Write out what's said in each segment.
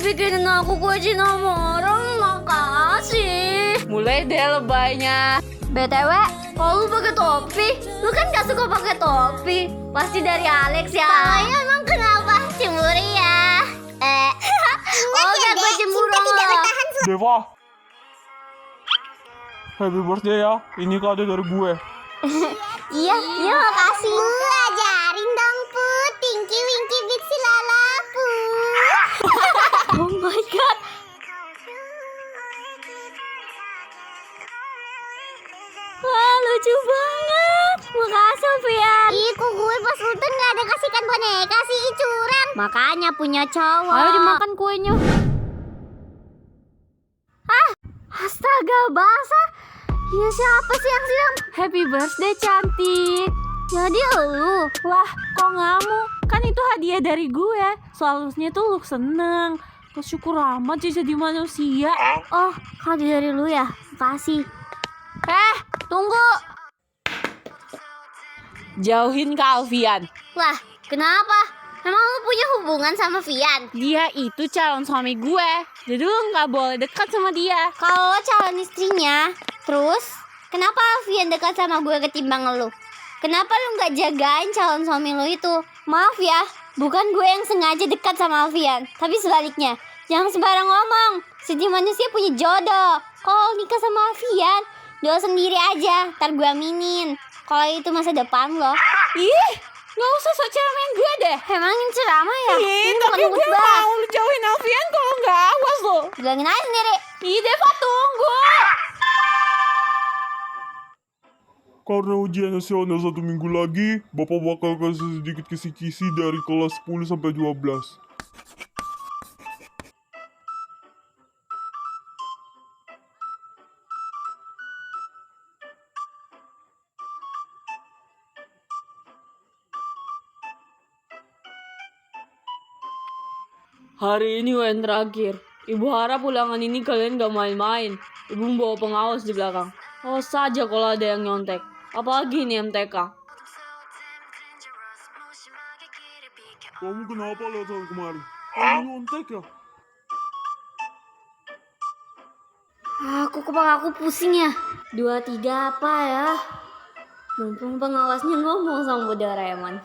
bikinin aku kue cinnamoran, makasih. Mulai deh lebaynya. BTW, kalau lu pakai topi, lu kan gak suka pakai topi. Pasti dari Alex ya. Makanya emang kenapa cemburu ya? Oh gak, gue cemburu sama lo. Deva, happy birthday ya. Ini kado dari gue. Iya makasih. Ajarin dong Put, Tinky Winky Bitsy Lalapu. Oh my god. Wah, lucu banget. Makasih, Sofian. Ih, kok gue pas ultun gak ada kasihkan boneka sih, curang. Makanya punya cowok. Ayo dimakan kuenya. Astaga, basah. Ya siapa sih yang siram? Happy birthday cantik. Jadi elu. Lah, kok ngamuk? Kan itu hadiah dari gue. Seharusnya tuh lu seneng. Bersyukur amat sih jadi manusia. Oh, hadiah dari lu ya? Makasih. Tunggu. Jauhin Kak Alfian. Lah, kenapa? Emang lu punya hubungan sama Vian? Dia itu calon suami gue. Jadi lu gak boleh dekat sama dia. Kalau lo calon istrinya, terus kenapa Vian dekat sama gue ketimbang lu? Kenapa lu gak jagain calon suami lu itu? Maaf ya, bukan gue yang sengaja dekat sama Alfian, tapi sebaliknya. Jangan sembarang ngomong. Setiap manusia punya jodoh. Kalau nikah sama Alfian, doa sendiri aja, ntar gue aminin. Kalau itu masa depan lo. Ih, gak usah sok ceramain gue deh. Emang ini ceramah ya? Ih, Ini tapi bukan gue khutbah. mau lu jauhin Alfian kalau gak awas lo. Bilangin aja sendiri. Ih, Deva tunggu. Karena ujian nasional 1 minggu lagi, Bapak bakal kasih sedikit kisi-kisi dari kelas 10 sampai 12. Hari ini UN terakhir. Ibu harap ulangan ini kalian gak main-main. Ibu membawa pengawas di belakang. Awas saja kalau ada yang nyontek. Apalagi ini MTK. Kamu kenapa lihat tahun kemarin? Kamu nyontek ya? Kepala aku pusing ya. 2, 3 apa ya? Mumpung pengawasnya ngomong sama Bu Doraemon.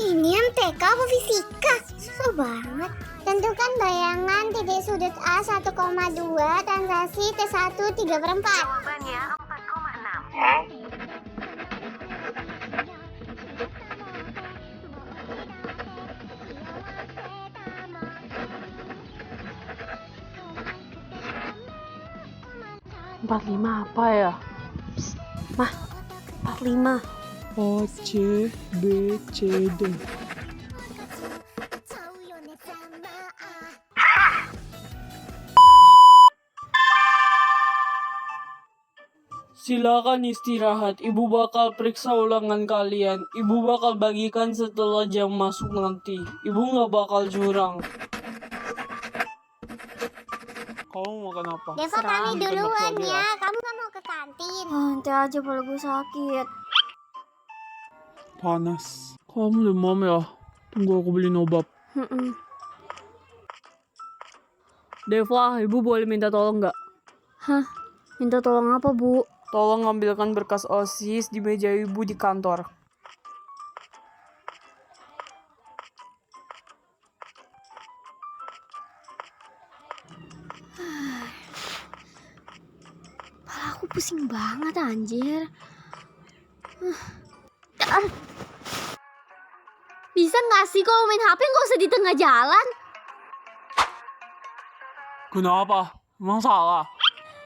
Ini MTK apa fisika? Susah banget. Tentukan bayangan titik sudut A 1,2 transaksi T1 3/4. Jawabannya 4,6. Empat lima apa ya? Psst, Mah, 45. A, C, B, C, D. Silakan istirahat. Ibu bakal periksa ulangan kalian. Ibu bakal bagikan setelah jam masuk nanti. Ibu gak bakal curang. Kamu makan apa? Deva kami duluan ya. Kamu kan mau ke kantin. Nanti aja kalau gue sakit. Panas. Kamu demam ya? Tunggu aku beli obat. Deva, ibu boleh minta tolong gak? Hah? Minta tolong apa, Bu? Tolong ambilkan berkas OSIS di meja ibu di kantor. Kepala aku pusing banget anjir. Bisa gak sih kalau main HP gak usah di tengah jalan? Kenapa? Emang salah?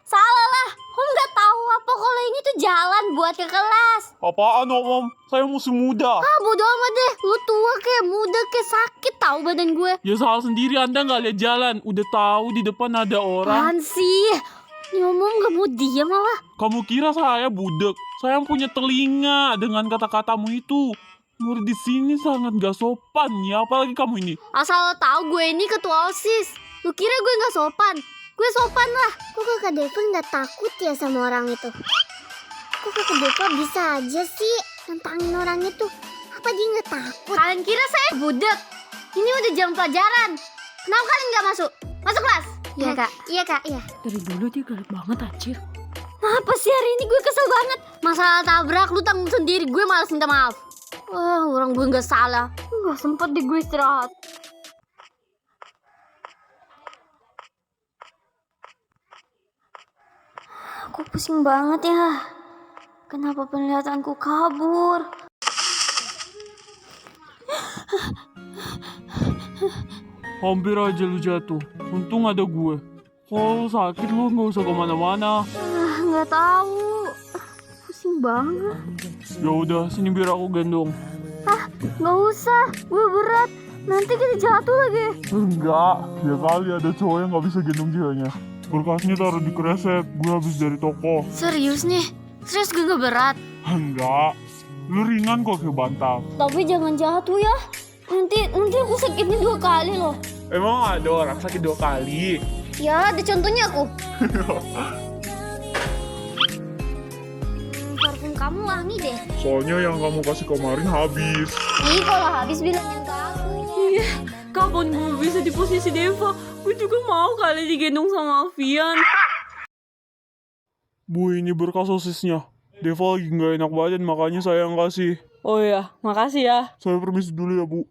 Salah lah, kamu gak tahu apa kalau ini tuh jalan buat ke kelas? Apaan om? Saya masih muda. Ah, bodo amat deh. Lu tua kayak muda kayak sakit tahu badan gue. Ya salah sendiri, Anda nggak lihat jalan. Udah tahu di depan ada orang. Apaan sih? Ini ngomong gak mau diam malah. Kamu kira saya budek? Saya punya telinga dengan kata-katamu itu. Murid di sini sangat gak sopan ya, apalagi kamu ini. Asal lo tahu gue ini ketua OSIS. Lu kira gue gak sopan? Gue sopan lah. Kok kakak Deva nggak takut ya sama orang itu? Kok kakak Deva bisa aja sih nantangin orang itu? Apa dia nggak takut? Kalian kira saya budek? Ini udah jam pelajaran. Kenapa kalian gak masuk? Masuk kelas. Iya kak, iya kak, iya. Dari dulu dia galak banget anjir. Apa sih hari ini gue kesel banget. Masalah tabrak lu tanggung sendiri. Gue malas minta maaf. Wah, orang gue gak salah. Gak sempet deh gue istirahat. Aku pusing banget ya. Kenapa penglihatanku kabur? Hampir aja lu jatuh. Untung ada gue. Kalau lu sakit lu nggak usah kemana-mana. Nggak tahu. Pusing banget. Ya udah, sini biar aku gendong. Nggak usah. Gue berat. Nanti kita jatuh lagi. Enggak, ya kali ada cowok yang nggak bisa gendong ceweknya. Berkasnya taruh di kresek. Gue habis dari toko. Serius nih? Serius gue gak berat? Enggak, lu ringan kok kayak bantal. Tapi jangan jatuh ya. Nanti aku sakitnya 2 kali loh. Emang ada orang sakit 2 kali? Ya, ada contohnya aku. Parfum kamu wangi deh. Soalnya yang kamu kasih kemarin habis. Ih, kalau habis bilangin ke aku. Iya, kapan gue bisa di posisi Deva? Gue juga mau kali digendong sama Alfian. Bu, ini berkas sosisnya. Deva lagi nggak enak badan, makanya saya yang kasih. Oh iya, makasih ya. Saya permisi dulu ya, Bu.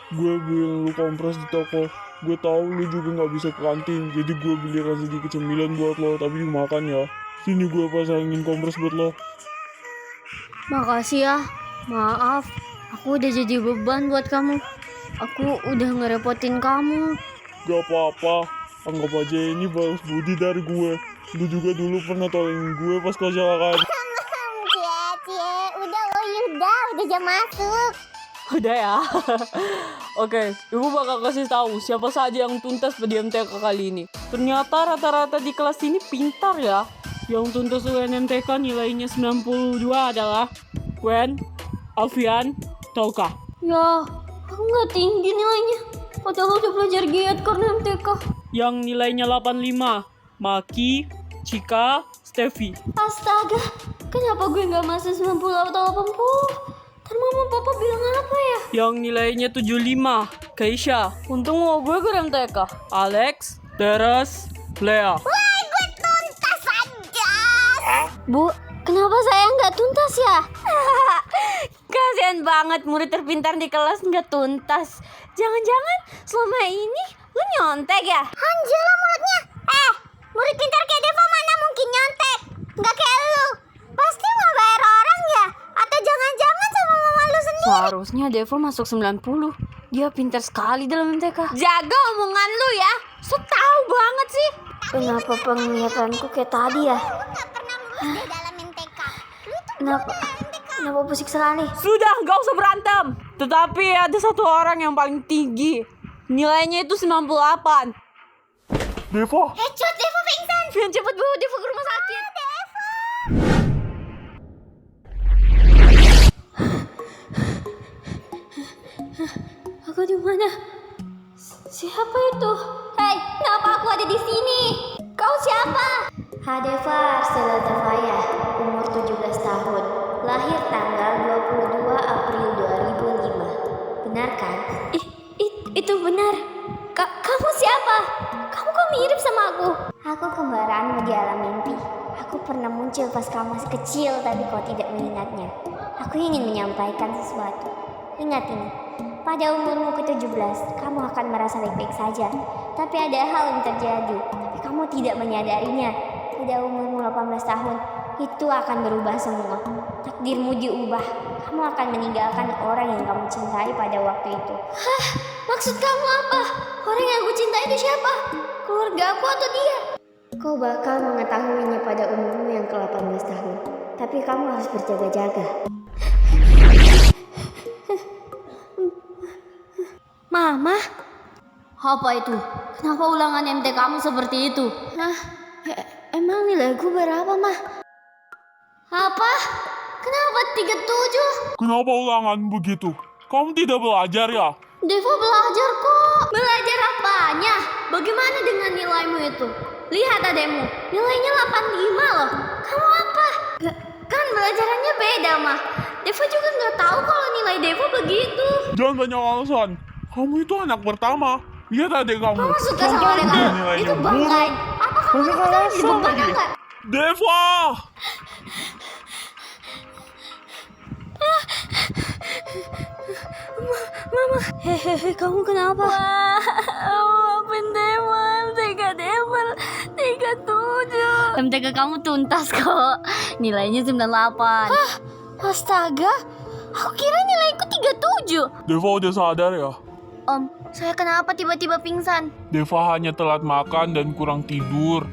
Gue beli lu kompres di toko. Gue tahu lu juga nggak bisa ke kantin, jadi gue belikan sedikit cemilan buat lo, tapi dimakan ya. Sini gue pasangin kompres buat lo. Makasih ya. Maaf, aku udah jadi beban buat kamu. Aku udah ngerepotin kamu. Gak apa-apa, anggap aja ini balas budi dari gue. Lu juga dulu pernah tolongin gue pas kecelakaan. Udah jam masuk. Udah ya. Oke, ibu bakal kasih tahu siapa saja yang tuntas pada MTK kali ini. Ternyata rata-rata di kelas ini pintar ya. Yang tuntas UN MTK nilainya 92 adalah Gwen, Alfian, Tauka. Ya, aku nggak tinggi nilainya. Padahal udah belajar giat karena MTK. Yang nilainya 85, Maki, Cika, Steffi. Astaga, kenapa gue nggak masuk 90 atau 80? Ntar mama papa bilang apa ya? Yang nilainya 75, Keisha. Untung mau gue MTK. Alex, Teres, Lea. Bu, kenapa saya nggak tuntas ya? Kasian banget murid terpintar di kelas nggak tuntas. Jangan-jangan selama ini lu nyontek ya? Anjala mulutnya. Murid pintar kayak Deva mana mungkin nyontek? Nggak kayak lu. Pasti mau bayar orang ya? Atau jangan-jangan sama mama lu sendiri? Seharusnya Devo masuk 90. Dia pintar sekali dalam MTK. Jaga omongan lu ya. So tau banget sih. Kenapa penglihatanku kayak tadi ya? Lu nggak pernah lulus di dalam MTK. Lu tuh Kenapa pusing sekali? Sudah, gak usah berantem. Tetapi ada satu orang yang paling tinggi. Nilainya itu 98. Deva! Cut, Deva pingsan. Fian cepet bawa Devo ke rumah sakit. Aku di mana? Siapa itu? Hei, kenapa aku ada di sini? Kau siapa? Hadeva Arselatafaya, umur 17 tahun, lahir tanggal 22 April 2005. Benar kan? Itu benar. Kamu siapa? Kamu kok mirip sama aku? Aku kembaranmu di alam mimpi. Aku pernah muncul pas kamu masih kecil, tapi kau tidak mengingatnya. Aku ingin menyampaikan sesuatu. Ingat ini, pada umurmu ke-17, kamu akan merasa baik-baik saja. Tapi ada hal yang terjadi, tapi kamu tidak menyadarinya. Pada umurmu 18 tahun, itu akan berubah semua. Takdirmu diubah. Kamu akan meninggalkan orang yang kamu cintai pada waktu itu. Hah? Maksud kamu apa? Orang yang aku cintai itu siapa? Keluarga aku atau dia? Kau bakal mengetahuinya pada umurmu yang ke-18 tahun. Tapi kamu harus berjaga-jaga. Mama? Apa itu? Kenapa ulangan MT kamu seperti itu? Hah? Emang nilaiku berapa, Mah? Apa? Kenapa 37? Kenapa ulangan begitu? Kamu tidak belajar ya? Deva belajar kok. Belajar apanya? Bagaimana dengan nilaimu itu? Lihat ademu, nilainya 85 loh. Kamu apa? Kan belajarannya beda, Mah. Deva juga nggak tahu kalau nilai Deva begitu. Jangan banyak alasan. Kamu itu anak pertama. Lihat adik kamu. Kamu suka sama adik kamu? Nilainya Itu bangkai. Apa kamu Banyak takut alasan dibeban lagi. enggak? Deva! Mama, hehehe, kamu kenapa? Wah, maafin Deva, MTK Deva 37. MTK kamu tuntas kok, nilainya 98. Hah, astaga, aku kira nilaiku 37. Deva udah sadar ya? Om, saya kenapa tiba-tiba pingsan? Deva hanya telat makan dan kurang tidur.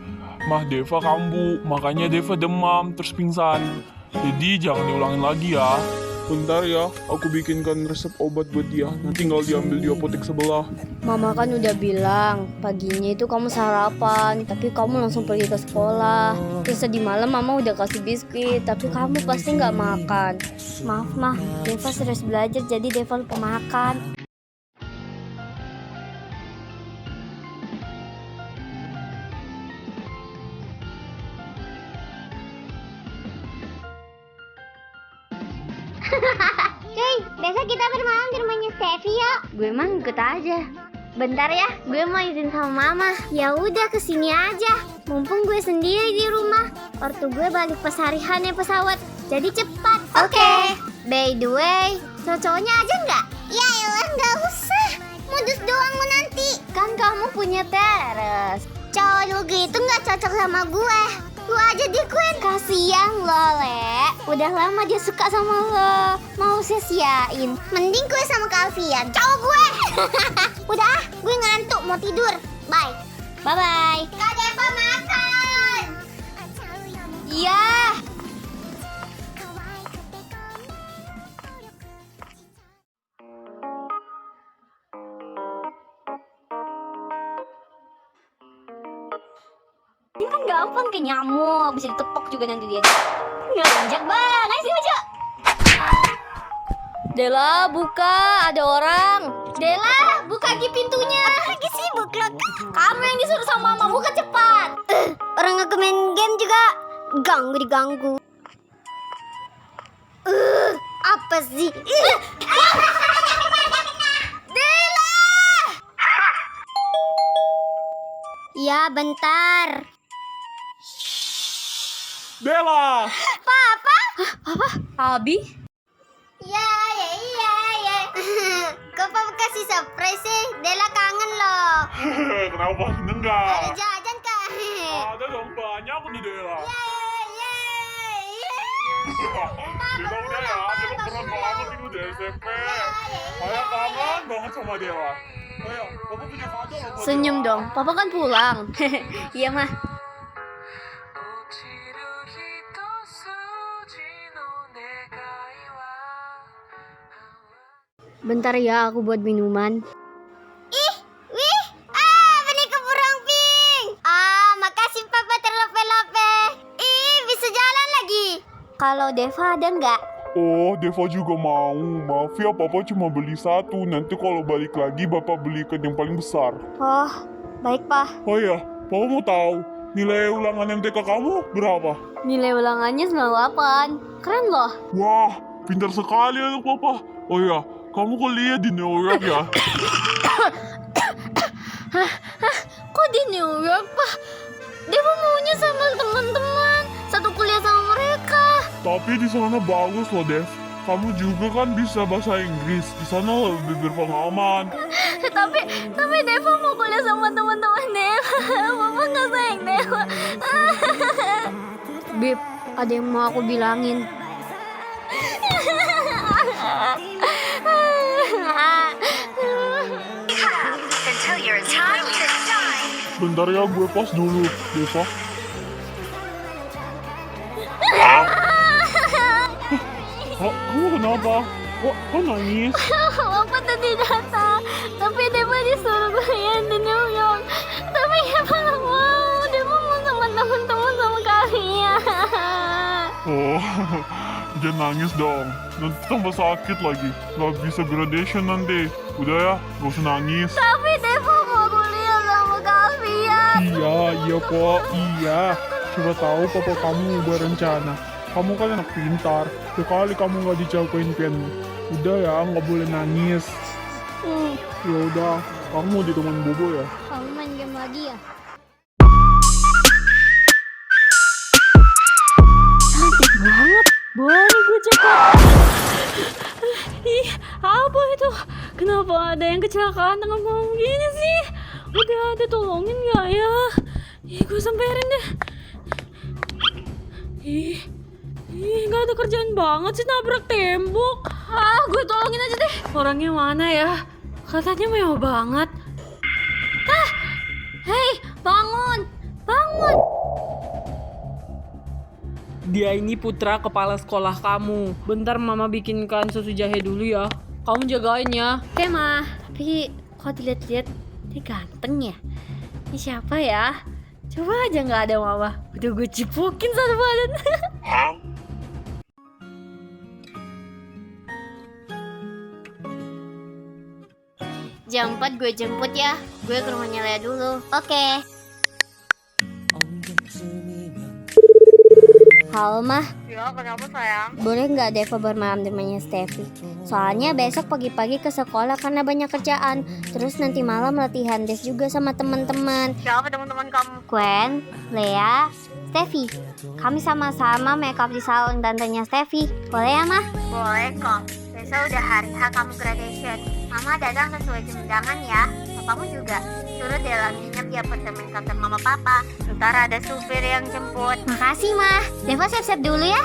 Mah Deva kambuh, makanya Deva demam terus pingsan. Jadi jangan diulangin lagi ya. Bentar ya, aku bikinkan resep obat buat dia. Nanti tinggal diambil di apotek sebelah. Mama kan udah bilang, paginya itu kamu sarapan, tapi kamu langsung pergi ke sekolah. Terus tadi malam mama udah kasih biskuit, tapi kamu pasti nggak makan. Maaf mah, Deva serius belajar jadi Deva lupa makan. Cuy, besok kita bermalam di rumahnya Steffi yuk. Gue mah ikut aja. Bentar ya, gue mau izin sama mama. Ya udah kesini aja. Mumpung gue sendiri di rumah. Ortu gue balik pas hari naik pesawat. Jadi cepat. Oke. By the way, cowoknya aja nggak? Ya elah nggak usah. Modus doang lo nanti. Kan kamu punya teres. Cowok lu gitu nggak cocok sama gue. Lu aja di Queen. Kasian lo, Le. Udah lama dia suka sama lo. Mau sia-siain. Mending gue sama Kalvian. Cowok gue. Udah, gue ngantuk mau tidur. Bye. Bye-bye. Kak Deva makan. Iya. Ini kan gampang kayak nyamuk, bisa ditepok juga nanti dia. Nggak injak bang, ayo sini maju. Dela, buka, ada orang. Dela, buka lagi pintunya. Aku lagi sibuk loh. Kamu yang disuruh sama mama, buka cepat. Orang aku main game juga diganggu. Apa sih? Dela! Ya, bentar. Dela! Papa? Abi? Ya. Kok Papa kasih surprise sih? Dela kangen loh. Kenapa seneng gak? Ada jajan kak. Ada dong, banyak nih Dela. Dela udah ya, Dela keren banget ini udah SMP. Saya kangen banget sama Dela. Ayo, Papa punya kado loh. Senyum dong, Papa kan pulang. Iya mah. Bentar ya, aku buat minuman. Boneka burung pink. Makasih Papa terlope-lope. Bisa jalan lagi. Kalau Deva ada nggak? Oh, Deva juga mau. Maaf ya, Papa cuma beli satu. Nanti kalau balik lagi, Bapak belikan yang paling besar. Oh, baik Pak. Oh iya, Papa mau tahu nilai ulangan MTK kamu berapa? Nilai ulangannya 98. Keren loh. Wah, pintar sekali anak Papa. Oh iya, kamu kuliah di New York ya? Kok di New York, Pak? Deva maunya sama teman-teman. Satu kuliah sama mereka. Tapi di sana bagus loh, Dev. Kamu juga kan bisa bahasa Inggris. Di sana lebih berpengalaman. Tapi Deva mau kuliah sama teman-teman Deva. Mama nggak sayang Deva. Beb, ada yang mau aku bilangin. bentar ya, gue pause dulu. Deva. Kamu kenapa? Kok nangis? Papa tadi datang, tapi Deva disuruh kalian di New York. Tapi Deva nggak mau, Deva mau sama teman-teman sama kalian. Oh, jangan nangis dong. Nanti tambah sakit lagi. Gak bisa graduation nanti. Udah ya, gak usah nangis. Tapi Deva mau kuliah sama kalian. Iya kok, iya. Coba tahu papa kamu berencana. Kamu kan anak pintar. Sekali kamu gak dijagoin pianmu. Udah ya, gak boleh nangis. Ya udah, kamu di teman bobo ya. Kamu main game lagi ya? Cantik banget. Boleh nih gue cekap. Ih, apa itu? Kenapa ada yang kecelakaan tengah malam gini sih? Udah ada tolongin gak ya? Ih, gue samperin deh. Ih, gak ada kerjaan banget sih nabrak tembok. Gue tolongin aja deh. Orangnya mana ya? Katanya mewah banget. Hei, bangun. Dia ini putra kepala sekolah kamu. Bentar mama bikinkan susu jahe dulu ya. Kamu jagain ya. Oke, Ma. Tapi kok dilihat-lihat dia ganteng ya? Ini siapa ya? Coba aja nggak ada mama. Udah gue cipokin satu badan. Jam 4 gue jemput ya. Gue ke rumahnya Lea dulu. Oke. Halo, Mah. Ya, kenapa sayang? Boleh nggak Deva bermalam di rumahnya Steffi? Soalnya besok pagi-pagi ke sekolah karena banyak kerjaan. Terus nanti malam latihan dance juga sama teman-teman. Siapa teman-teman kamu? Gwen, Lea, Steffi. Kami sama-sama make up di salon tantenya Steffi. Boleh ya, Mah? Boleh kok. Besok udah hari H kamu graduation. Mama datang sesuai jam undangan ya. Papamu juga. Suruh Dela nginep di apartemen kantor mama papa. Ntar ada supir yang jemput. Makasih, Mah. Deva siap-siap dulu ya.